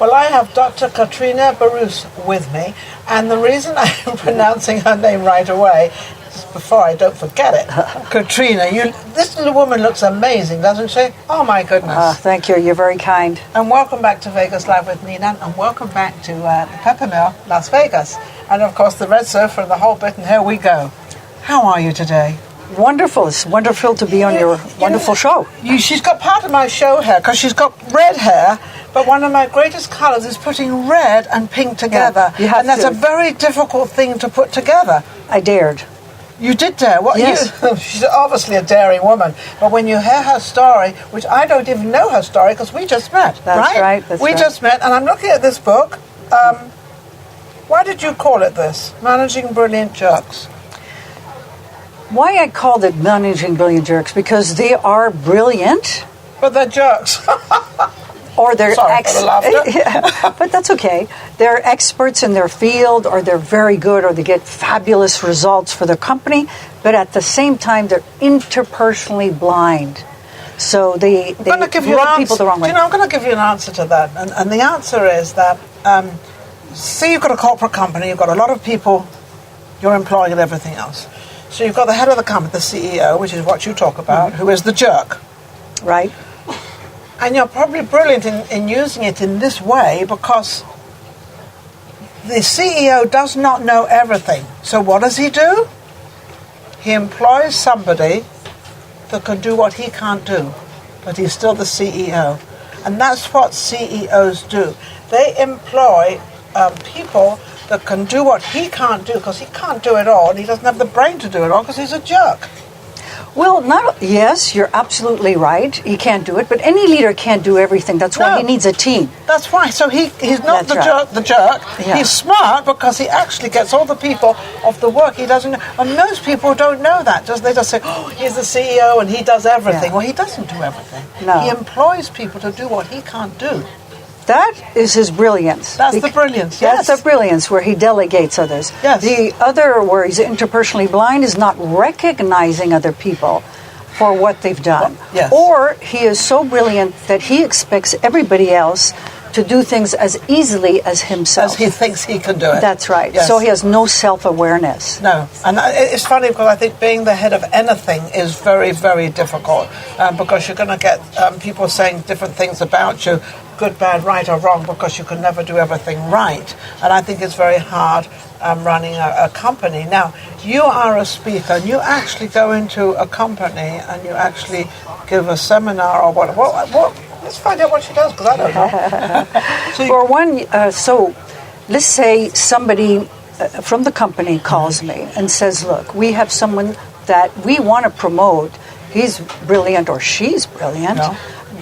Well, I have Dr. Katrina Burrus with me, and the reason I'm pronouncing her name right away is before I don't forget it. Katrina, this little woman looks amazing, doesn't she? Oh, my goodness. Thank you. You're very kind. And welcome back to Vegas Live with Ninon, and welcome back to the Pepper Mill, Las Vegas. And, of course, the Red Surfer and the whole bit, and here we go. How are you today? Wonderful. It's wonderful to be on your wonderful show. She's got part of my show hair, because she's got red hair, but one of my greatest colours is putting red and pink together. Yeah, and that's a very difficult thing to put together. I dared. You did dare? What? Yes. She's obviously a daring woman. But when you hear her story, which I don't even know her story, because we just met, That's right. We just met, and I'm looking at this book. Why did you call it this? Managing Brilliant Jerks. Why I called it Managing Brilliant Jerks? Because they are brilliant. But they're jerks. Or they're Sorry for the laughter. But that's okay. They're experts in their field, or they're very good, or they get fabulous results for their company. But at the same time, they're interpersonally blind. So they rub people the wrong way. I'm going to give you an answer to that. And the answer is that, see, you've got a corporate company, you've got a lot of people you're employing and everything else. So you've got the head of the company, the CEO, which is what you talk about, who is the jerk. Right. And you're probably brilliant in using it in this way because the CEO does not know everything. So what does he do? He employs somebody that can do what he can't do, but he's still the CEO. And that's what CEOs do. They employ people that can do what he can't do because he can't do it all, and he doesn't have the brain to do it all because he's a jerk. Well, yes, you're absolutely right. He can't do it, but any leader can't do everything. That's why he needs a team. That's why. So he's not the jerk. Yeah. He's smart because he actually gets all the people off the work he doesn't know. And most people don't know that. They just say, oh, he's the CEO and he does everything. Yeah. Well, he doesn't do everything. No. He employs people to do what he can't do. That is his brilliance. That's the brilliance, yes. That's the brilliance, where he delegates others. Yes. The other, where he's interpersonally blind, is not recognizing other people for what they've done. Well, yes. Or he is so brilliant that he expects everybody else to do things as easily as himself. As he thinks he can do it. That's right. Yes. So he has no self-awareness. No. And it's funny because I think being the head of anything is very, very difficult because you're going to get people saying different things about you, good, bad, right or wrong, because you can never do everything right. And I think it's very hard running a company. Now, you are a speaker and you actually go into a company and you actually give a seminar or what let's find out what she does, because I don't know. For one, so let's say somebody from the company calls me and says, look, we have someone that we want to promote. He's brilliant or she's brilliant,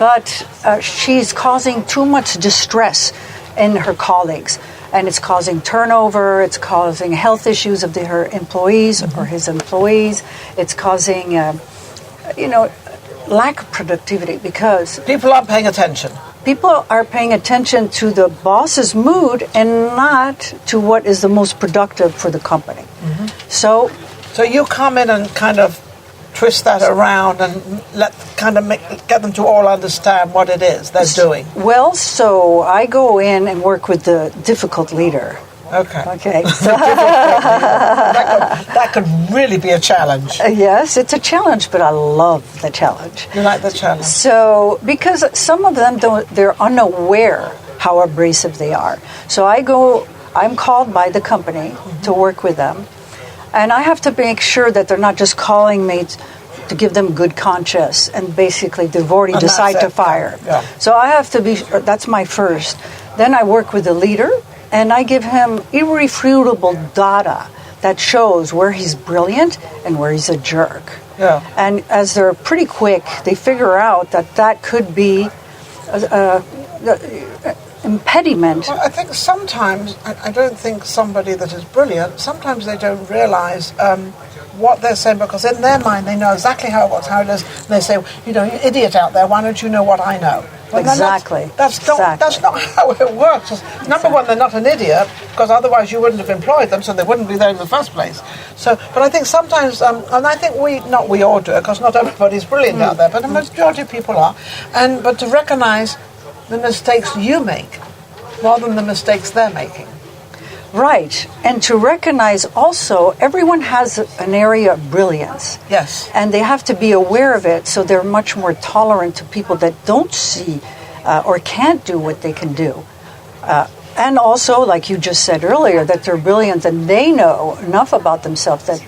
but she's causing too much distress in her colleagues. And it's causing turnover, it's causing health issues of her employees or his employees. It's causing, lack of productivity because people aren't paying attention. People are paying attention to the boss's mood and not to what is the most productive for the company. Mm-hmm. So you come in and kind of twist that around and get them to all understand what it is they're doing. Well, so I go in and work with the difficult leader. Okay. That could really be a challenge. Yes, it's a challenge, but I love the challenge. You like the challenge? So, because some of them they're unaware how abrasive they are. So I'm called by the company to work with them, and I have to make sure that they're not just calling me to give them good conscience, and basically they've already decided to fire. Yeah. So I have to that's my first. Then I work with the leader, and I give him irrefutable data that shows where he's brilliant and where he's a jerk. Yeah. And as they're pretty quick, they figure out that could be impediment. Well, I think sometimes, I don't think somebody that is brilliant, sometimes they don't realize what they're saying, because in their mind they know exactly how it is, and they say, you idiot out there, why don't you know what I know? Well, exactly. That's not how it works. Number one, they're not an idiot, because otherwise you wouldn't have employed them, so they wouldn't be there in the first place. So, but I think sometimes, and I think we all do it, because not everybody's brilliant out there, but the majority of people are. But to recognise the mistakes you make, more than the mistakes they're making. Right. And to recognize also, everyone has an area of brilliance. Yes. And they have to be aware of it, so they're much more tolerant to people that don't see or can't do what they can do. And also, like you just said earlier, that they're brilliant and they know enough about themselves that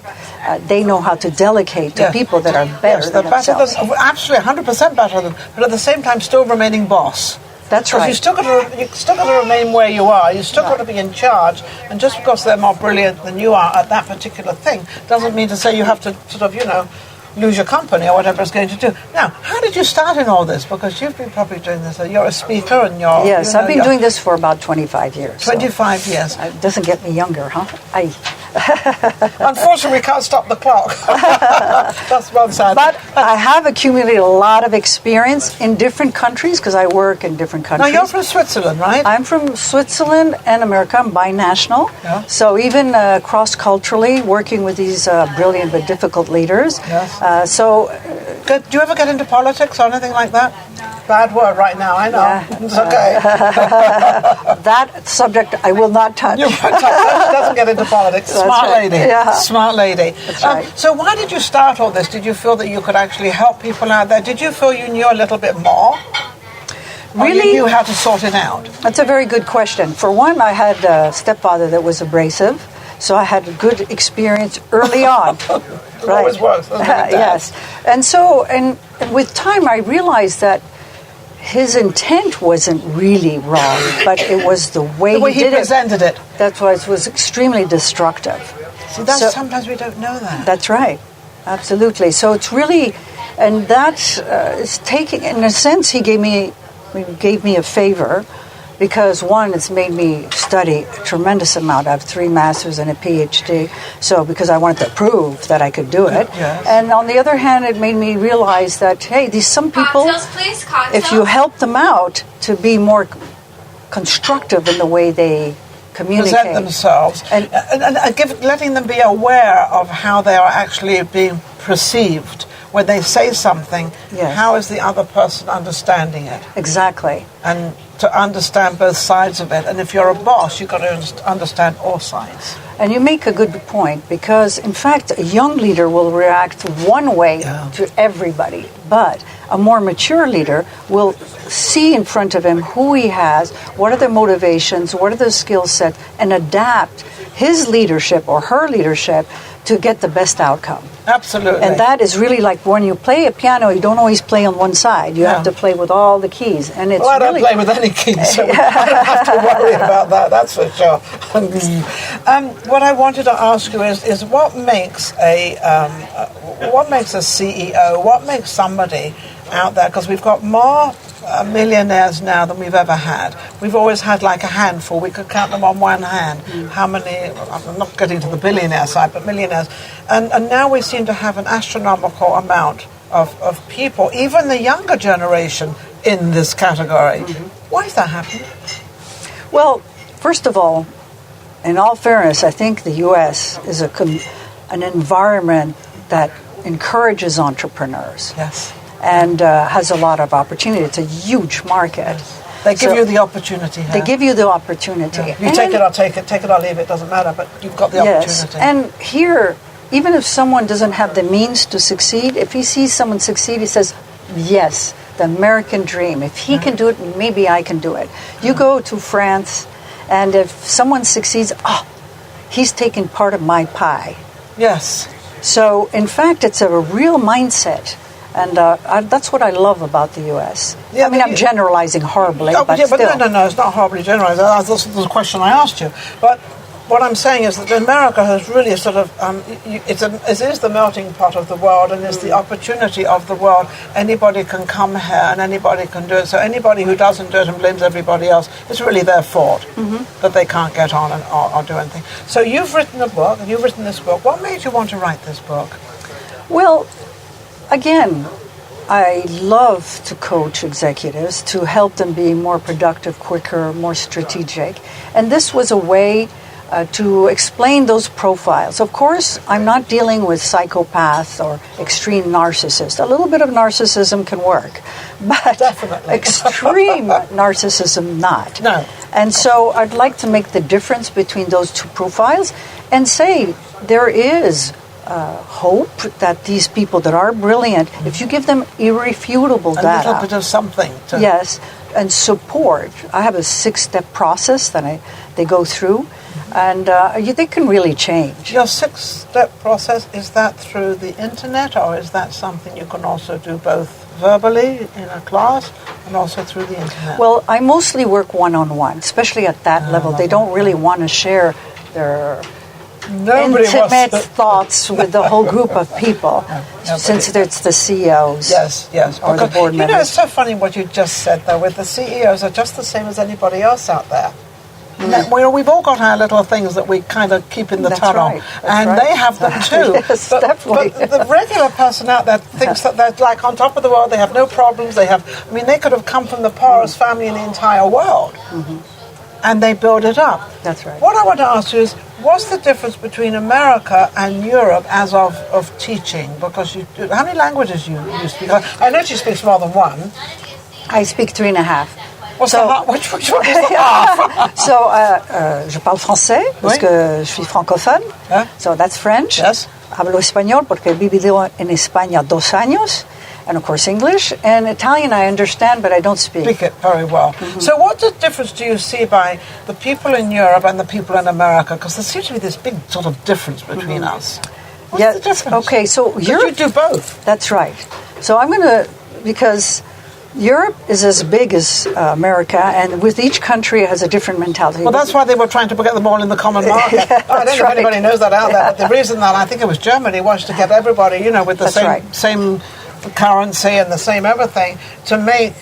they know how to delegate to people that are better than themselves. Absolutely, 100% better than, but at the same time still remaining boss. That's right. You still got to remain where you are. You still got to be in charge. And just because they're more brilliant than you are at that particular thing doesn't mean to say you have to sort of, lose your company or whatever it's going to do. Now, how did you start in all this? Because you've been probably doing this. You're a speaker and you're... Yes, I've been doing this for about 25 years. 25 years. It doesn't get me younger, huh? Unfortunately, we can't stop the clock. That's one side. But I have accumulated a lot of experience in different countries because I work in different countries. Now, you're from Switzerland, right? I'm from Switzerland and America. I'm binational. Yeah. So even cross-culturally, working with these brilliant but difficult leaders. Yes. Do you ever get into politics or anything like that? Bad word right now, I know. Yeah. It's okay. That subject I will not touch. You won't touch that. She doesn't get into politics. Smart lady. Yeah. Smart lady. That's right. So why did you start all this? Did you feel that you could actually help people out there? Did you feel you knew a little bit more? Really? Or you knew how to sort it out? That's a very good question. For one, I had a stepfather that was abrasive, so I had a good experience early on. It always works, doesn't it? Yes. And so, and with time, I realized that his intent wasn't really wrong, but it was the way he presented it. That's why it was extremely destructive. See, sometimes we don't know that. That's right. Absolutely. So it's really, and that is taking, in a sense, he gave me a favor. Because one, it's made me study a tremendous amount. I have 3 masters and a PhD. So because I wanted to prove that I could do it. Yes. And on the other hand, it made me realize that, hey, some people, if you help them out to be more constructive in the way they communicate. Present themselves. And letting them be aware of how they are actually being perceived. When they say something, how is the other person understanding it? Exactly. And to understand both sides of it. And if you're a boss, you've got to understand all sides. And you make a good point because, in fact, a young leader will react one way to everybody. But a more mature leader will see in front of him who he has, what are their motivations, what are their skill sets, and adapt his leadership or her leadership to get the best outcome. Absolutely. And that is really like when you play a piano, you don't always play on one side. You have to play with all the keys. And it's I don't play with any keys, so I don't have to worry about that, that's for sure. What I wanted to ask you is what makes a CEO, what makes somebody out there, because we've got more millionaires now than we've ever had. We've always had like a handful. We could count them on one hand. How many, I'm not getting to the billionaire side, but millionaires. And now we seem to have an astronomical amount of people, even the younger generation, in this category. Why is that happening? Well, first of all, in all fairness, I think the U.S. is an environment that encourages entrepreneurs. Yes. And has a lot of opportunity. It's a huge market. They give you the opportunity. They give you the opportunity. Yeah. You take it or take it or leave it, doesn't matter, but you've got the opportunity. And here, even if someone doesn't have the means to succeed, if he sees someone succeed, he says, yes, the American dream. If he can do it, maybe I can do it. You go to France, and if someone succeeds, he's taking part of my pie. Yes. So, in fact, it's a real mindset. And that's what I love about the U.S. Yeah, I'm generalizing horribly, but still. No, it's not horribly generalized. That's the question I asked you. But what I'm saying is that America has really sort of, it is the melting pot of the world, and it's the opportunity of the world. Anybody can come here and anybody can do it. So anybody who doesn't do it and blames everybody else, it's really their fault that they can't get on or do anything. So you've written a book, and you've written this book. What made you want to write this book? Well, again, I love to coach executives to help them be more productive, quicker, more strategic. And this was a way to explain those profiles. Of course, I'm not dealing with psychopaths or extreme narcissists. A little bit of narcissism can work, but Definitely. extreme narcissism not. No. And so I'd like to make the difference between those two profiles and say there is hope that these people that are brilliant, if you give them irrefutable data. A little bit of something. Yes, and support. I have a 6-step process that they go through, and they can really change. Your 6-step process, is that through the internet, or is that something you can also do both verbally in a class and also through the internet? Well, I mostly work one-on-one, especially at that level. They don't really want to share their intimate thoughts with the whole group of people, since it's the CEOs. Yes. Or the board members. It's so funny what you just said, though, with the CEOs are just the same as anybody else out there. We've all got our little things that we kind of keep in the tunnel, and they have them too. Yes, but definitely. But the regular person out there thinks that they're like on top of the world. They have no problems. They could have come from the poorest family in the entire world, and they build it up. That's right. What I want to ask you is, what's the difference between America and Europe as of teaching? Because how many languages you speak? I know she speaks more than one. I speak 3.5. Which one is the half? So, je parle français, parce que je suis francophone. So that's French. Yes. Hablo español, porque he vivido en España 2 años. And, of course, English. And Italian I understand, but I don't speak. Speak it very well. So what difference do you see by the people in Europe and the people in America? Because there seems to be this big sort of difference between us. What's the difference? Okay, so Europe... you do both. That's right. So I'm going to... Because... Europe is as big as America, and with each country it has a different mentality. Well, that's why they were trying to get them all in the common market. I don't know if anybody knows that out there, but the reason that I think it was Germany was to get everybody, with the same currency and the same everything, to make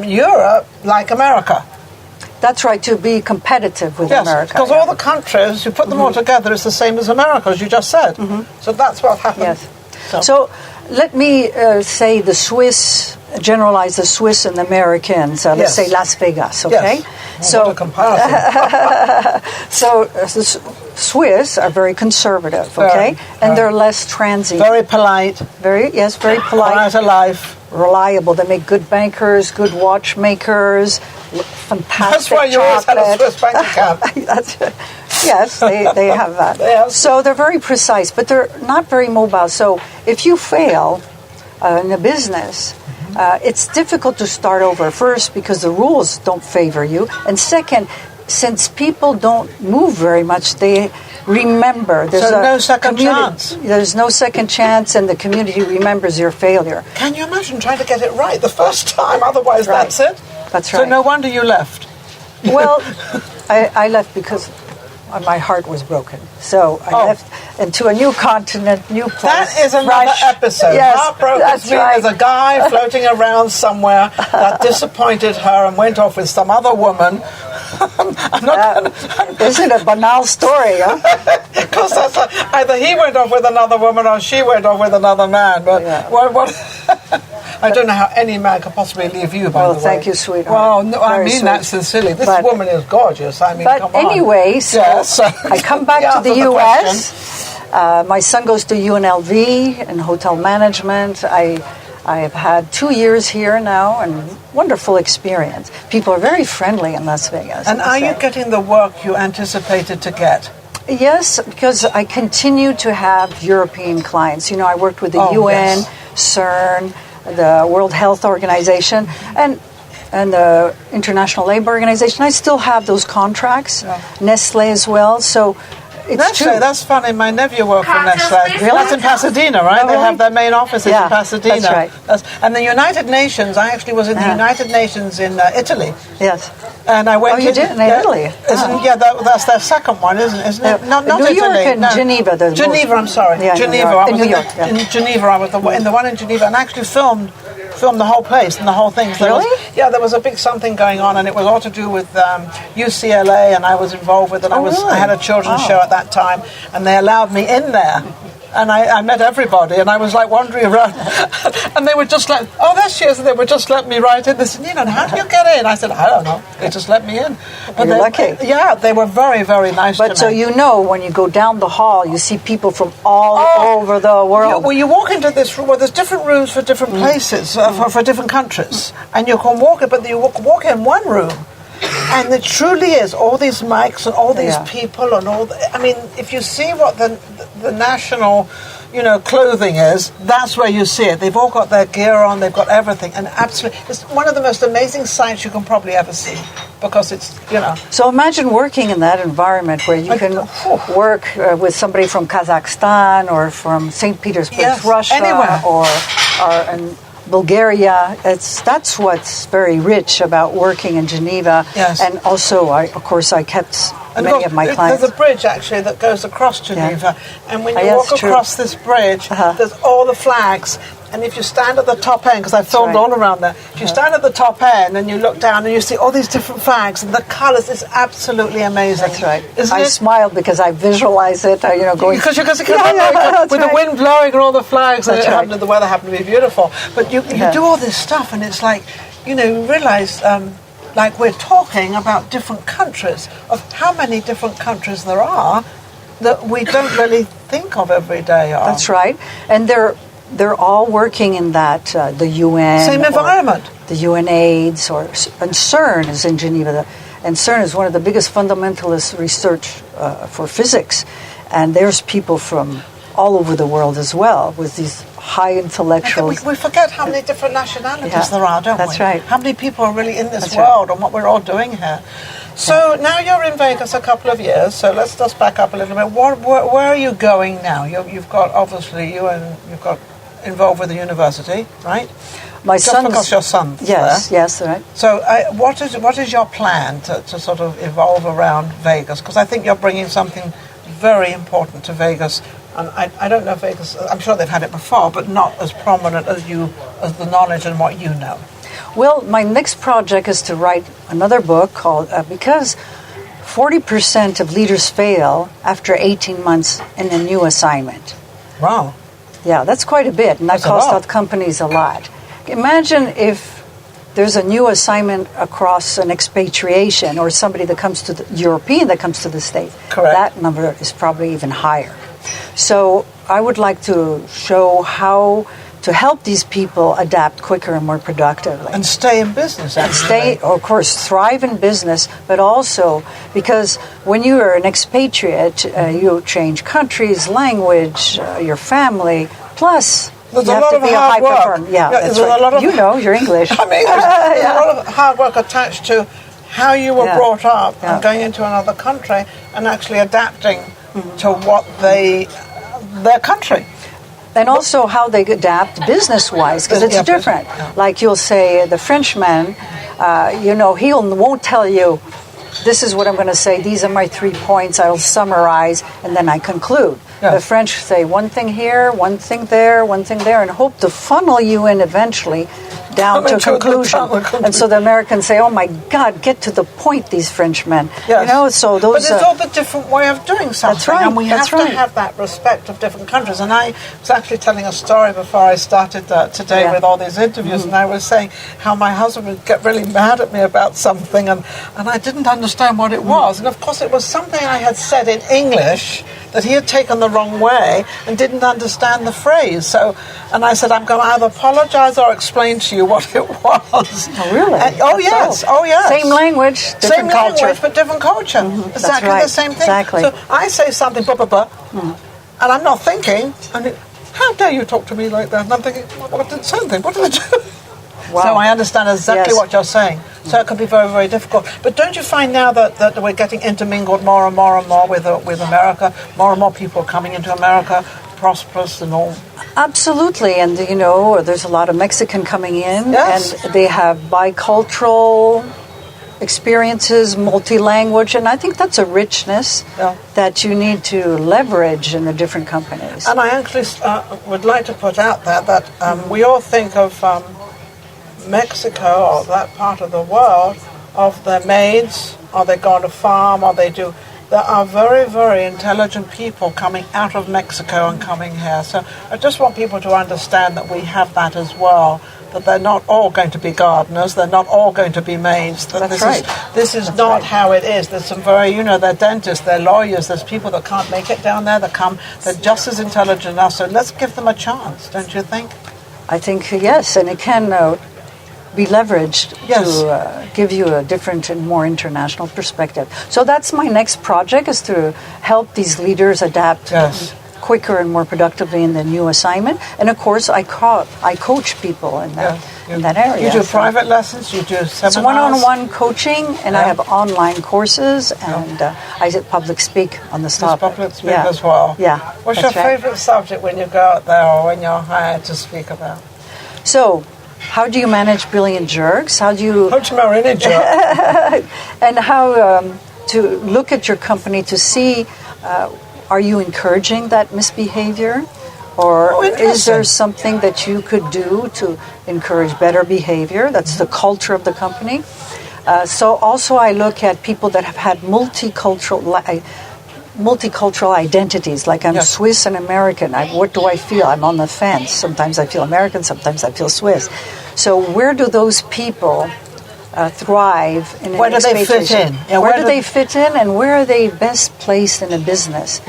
Europe like America. That's right, to be competitive with America. Because all the countries, you put them all together, it's the same as America, as you just said. So that's what happened. Yes. So let me say the Swiss... generalize the Swiss and the Americans. Let's say Las Vegas, okay? Yes. So, what a comparison. So the Swiss are very conservative, okay? And they're less transient. Very polite. Very polite. Quiet of life. Reliable. They make good bankers, good watchmakers, fantastic That's why you always had a Swiss bank account. Yes, they have that. So they're very precise, but they're not very mobile. So if you fail in a business... it's difficult to start over, first because the rules don't favor you, and second, since people don't move very much, they remember. There's no second chance. There's no second chance, and the community remembers your failure. Can you imagine trying to get it right the first time? Otherwise, that's it. That's right. So no wonder you left. Well, I left because my heart was broken. So I left into a new continent, new place. That is another episode. Yes, Heartbroken is a guy floating around somewhere that disappointed her and went off with some other woman. Isn't it a banal story, huh? Because either he went off with another woman or she went off with another man. But what I don't know how any man could possibly leave you, by the way. Well, thank you, sweetheart. Well, no, I mean that sincerely. This woman is gorgeous. I mean, come on. But anyway, so I come back to the U.S. My son goes to UNLV in hotel management. I have had 2 years here now, and wonderful experience. People are very friendly in Las Vegas. And are you getting the work you anticipated to get? Yes, because I continue to have European clients. I worked with the UN, CERN, the World Health Organization, and the International Labor Organization. I still have those contracts, Nestle as well. So it's Nestle, true. that's funny. My nephew worked for Nestle. Really? That's in Pasadena, right? They have their main offices in Pasadena. That's right. And the United Nations, I actually was in the United Nations in Italy. Yes. And I went you did in Italy? That's their second one, isn't it? Not New Italy. York and Geneva. Geneva, I'm sorry. Yeah, Geneva. New York. In Geneva, I was in the one in Geneva, and actually filmed the whole place and the whole thing. So really? There was a big something going on, and it was all to do with UCLA, and I was involved with it. I had a children's show at that time, and they allowed me in there. And I met everybody, and I was like wandering around, and they were just like, "Oh, there she is," and they would just let me right in. They said, "Ninon, how do you get in?" I said, "I don't know. They just let me in." But You're lucky. Yeah, they were very, very nice to me. But so you know, when you go down the hall, you see people from all over the world. Well, you walk into this room. Well, there's different rooms for different places, for different countries, and you can walk in. But you walk in one room, and it truly is all these mics and all these people and all. I mean, if you see what the national, clothing is, that's where you see it. They've all got their gear on. They've got everything, and absolutely, it's one of the most amazing sights you can probably ever see, because it's. So imagine working in that environment where you can work with somebody from Kazakhstan or from St. Petersburg, Russia, anywhere. or in Bulgaria. That's what's very rich about working in Geneva. Yes. And also, I kept many of my clients. There's a bridge actually that goes across Geneva, and when you walk true. across this bridge, there's all the flags. And if you stand at the top end, because I filmed all around there, if you stand at the top end and you look down and you see all these different flags and the colours, it's absolutely amazing. That's right. Isn't I it? smiled because I visualize it, going... Because with the wind blowing and all the flags, and the weather happened to be beautiful. But you do all this stuff, and it's like, you realise... like we're talking about different countries, of how many different countries there are that we don't really think of every day. That's right. And they're all working in that, the UN. Same environment. The UNAIDS, and CERN is in Geneva. And CERN is one of the biggest fundamentalist research for physics. And there's people from all over the world as well, with these high intellectuals. We forget how many different nationalities there are, don't we? That's right. How many people are really in this world and what we're all doing here. So now you're in Vegas a couple of years, so let's just back up a little bit. Where are you going now? You've got, obviously, you've got involved with the university, right? My son. Because your son's yes, there. yes, right. So what is your plan to sort of evolve around Vegas? Because I think you're bringing something very important to Vegas. And I don't know Vegas, I'm sure they've had it before, but not as prominent as the knowledge and what you know. Well, my next project is to write another book called, because 40% of leaders fail after 18 months in a new assignment. Wow. Yeah, that's quite a bit, and that costs out companies a lot. Imagine if there's a new assignment across an expatriation, or somebody that comes to the European that comes to the States. Correct. That number is probably even higher. So I would like to show how to help these people adapt quicker and more productively. And stay in business, actually. And of course, thrive in business, but also because when you are an expatriate, you change countries, language, your family, plus there's you a have lot to of be a high hard performer. work. Yeah, that's there's right. a lot of, you're English. I mean, there's a lot of hard work attached to how you were brought up and going into another country and actually adapting to what their country. And also how they adapt business-wise, because it's different. Like you'll say, the Frenchman, he won't tell you, this is what I'm going to say, these are my 3 points, I'll summarize, and then I conclude. The French say one thing here, one thing there, and hope to funnel you in eventually down to a conclusion. And so the Americans say, oh my God, get to the point, these Frenchmen. Yes. So those... But it's all the different way of doing something. That's right. And we have to have that respect of different countries. And I was actually telling a story before I started today with all these interviews, and I was saying how my husband would get really mad at me about something, and I didn't understand what it was. And of course it was something I had said in English that he had taken the wrong way and didn't understand the phrase. So, and I said, I'm going to either apologize or explain to you what it was. Oh, really? Yes. Same language, different culture. Same language, but different culture. Exactly the same thing. Exactly. So I say something, and I'm not thinking, and how dare you talk to me like that? And I'm thinking, what did I do? Wow. So I understand exactly what you're saying. So it can be very, very difficult. But don't you find now that we're getting intermingled more and more and more with America? More and more people are coming into America, prosperous and all. Absolutely. And, there's a lot of Mexican coming in. Yes. And they have bicultural experiences, multi-language. And I think that's a richness that you need to leverage in the different companies. And I actually would like to put out there that we all think of... Mexico or that part of the world of their maids, or they go on a farm, or they there are very, very intelligent people coming out of Mexico and coming here. So I just want people to understand that we have that as well, that they're not all going to be gardeners, they're not all going to be maids. That this is not how it is. There's some very, they're dentists, they're lawyers, there's people that can't make it down there that come, they're just as intelligent as us. So let's give them a chance, don't you think? I think, yes, and it can be leveraged to give you a different and more international perspective. So that's my next project, is to help these leaders adapt quicker and more productively in the new assignment. And of course, I coach people in that area. You do private lessons, you do seminars? It's one-on-one coaching, and I have online courses, and I public speak on this topic. Public speak as well? Yeah. What's your favorite subject when you go out there or when you're hired to speak about? So, how do you manage brilliant jerks? How do you manage a jerk? And how to look at your company to see, are you encouraging that misbehavior? Or is there something that you could do to encourage better behavior? That's the culture of the company. So also I look at people that have had multicultural identities, like I'm Swiss and American. What do I feel? I'm on the fence. Sometimes I feel American, sometimes I feel Swiss. So where do those people thrive in where do they fit in? Where do they fit in, and where are they best placed in a business?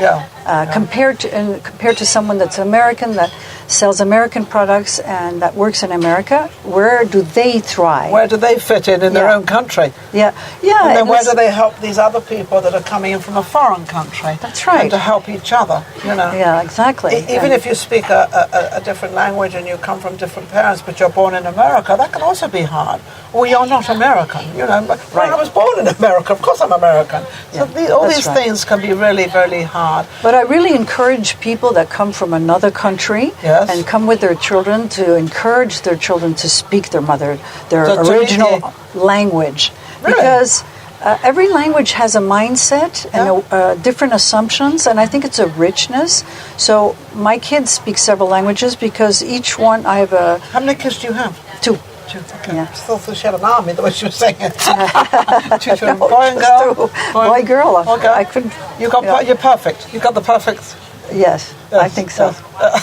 Compared to someone that's American, that sells American products and that works in America, where do they thrive? Where do they fit in their own country? And then where do they help these other people that are coming in from a foreign country? That's right. And to help each other, Yeah, exactly. Even if you speak a different language and you come from different parents, but you're born in America, that can also be hard. Or you're not American, But I was born in America, of course I'm American. So all these things can be really, really hard. But I really encourage people that come from another country and come with their children to encourage their children to speak their original language. Really? Because every language has a mindset and different assumptions, and I think it's a richness. So my kids speak several languages because each one I have a... How many kids do you have? 2. Okay. Yeah. Still thought she had an army, the way she was saying it. Two children, boy and girl. Boy, girl. Okay. I couldn't. You're perfect. You got the perfect. Yes, I think so.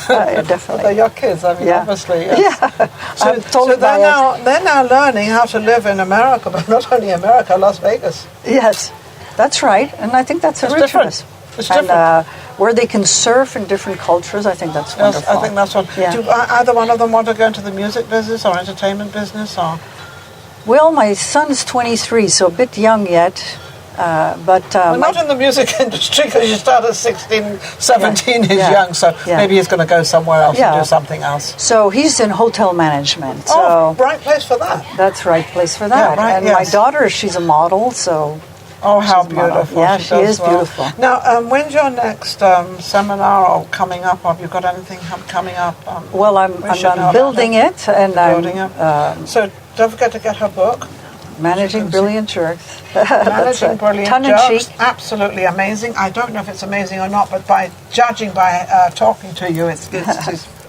Definitely. They're your kids. I mean, obviously. Yes. Yeah. So they're now learning how to live in America, but not only America, Las Vegas. Yes, that's right, and I think that's a richness. It's different. Where they can surf in different cultures, I think that's wonderful. Yes, I think that's one. Yeah. Do either one of them want to go into the music business or entertainment business? Or? Well, my son's 23, so a bit young yet. But not in the music industry, because you start at 16, 17 he's young, so maybe he's going to go somewhere else and do something else. So he's in hotel management. So right place for that. That's right place for that. Yeah, right, and my daughter, she's a model, so... Oh, how beautiful. Yeah, she is beautiful. Now, when's your next seminar or coming up? Have you got anything coming up? Well, I'm building it. And building it. So don't forget to get her book. Managing Brilliant Jerks. Managing Brilliant Jerks. Absolutely amazing. I don't know if it's amazing or not, but by judging by talking to you, it's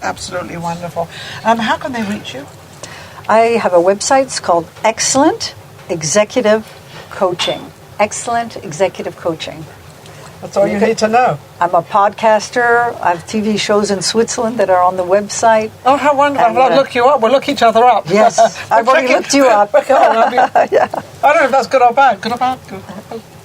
absolutely wonderful. How can they reach you? I have a website. It's called Excellent Executive Coaching. Excellent Executive Coaching. That's all you need to know. I'm a podcaster. I have TV shows in Switzerland that are on the website. Oh, how wonderful. I'll look you up. We'll look each other up. Yes, I've already looked you up. I don't know if that's good or bad. Good or bad?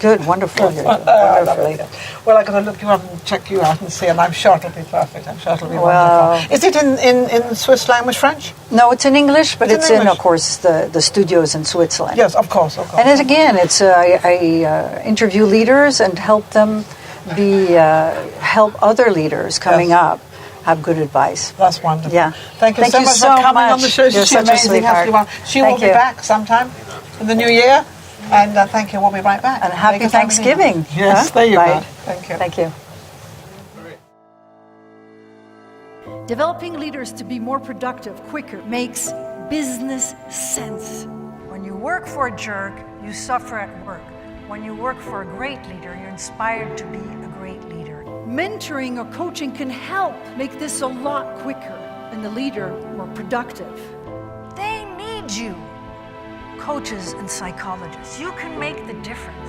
Good, wonderful. Wonderfully. Well, I'm going to look you up and check you out and see, and I'm sure it'll be perfect. I'm sure it'll be wonderful. Is it in Swiss language, French? No, it's in English, but it's in, of course, the studios in Switzerland. Yes, of course. And it's I interview leaders and help them help other leaders coming up have good advice. That's wonderful. Yeah. Thank you so much for coming on the show. You're She's amazing. She will be back sometime in the new year. And thank you. We'll be right back. And happy Thanksgiving. Yes, there you go. Thank you. Thank you. Developing leaders to be more productive, quicker, makes business sense. When you work for a jerk, you suffer at work. When you work for a great leader, you're inspired to be a great leader. Mentoring or coaching can help make this a lot quicker and the leader more productive. They need you. Coaches and psychologists, you can make the difference.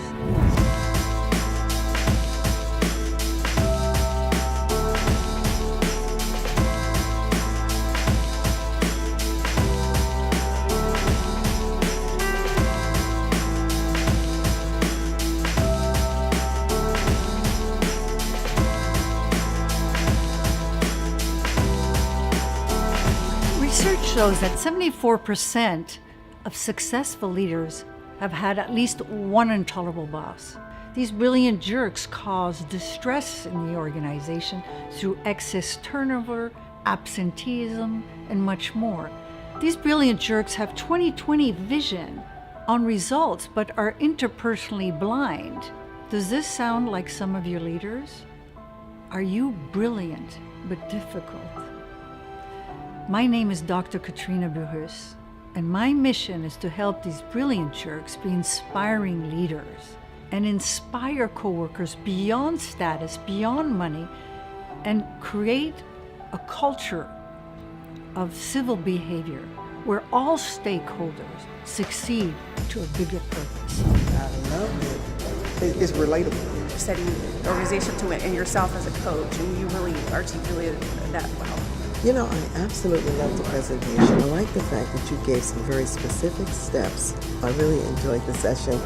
shows that 74% of successful leaders have had at least one intolerable boss. These brilliant jerks cause distress in the organization through excess turnover, absenteeism, and much more. These brilliant jerks have 20/20 vision on results but are interpersonally blind. Does this sound like some of your leaders? Are you brilliant but difficult? My name is Dr. Katrina Burrus, and my mission is to help these brilliant jerks be inspiring leaders and inspire coworkers beyond status, beyond money, and create a culture of civil behavior where all stakeholders succeed to a bigger purpose. I love it. It's relatable. Setting the organization to it and yourself as a coach, and you really articulated that well. You know, I absolutely love the presentation. I like the fact that you gave some very specific steps. I really enjoyed the session.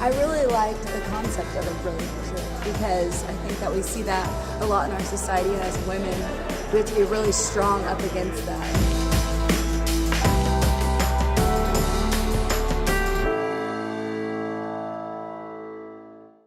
I really liked the concept of a brilliant jerk because I think that we see that a lot in our society, and as women, we have to be really strong up against that.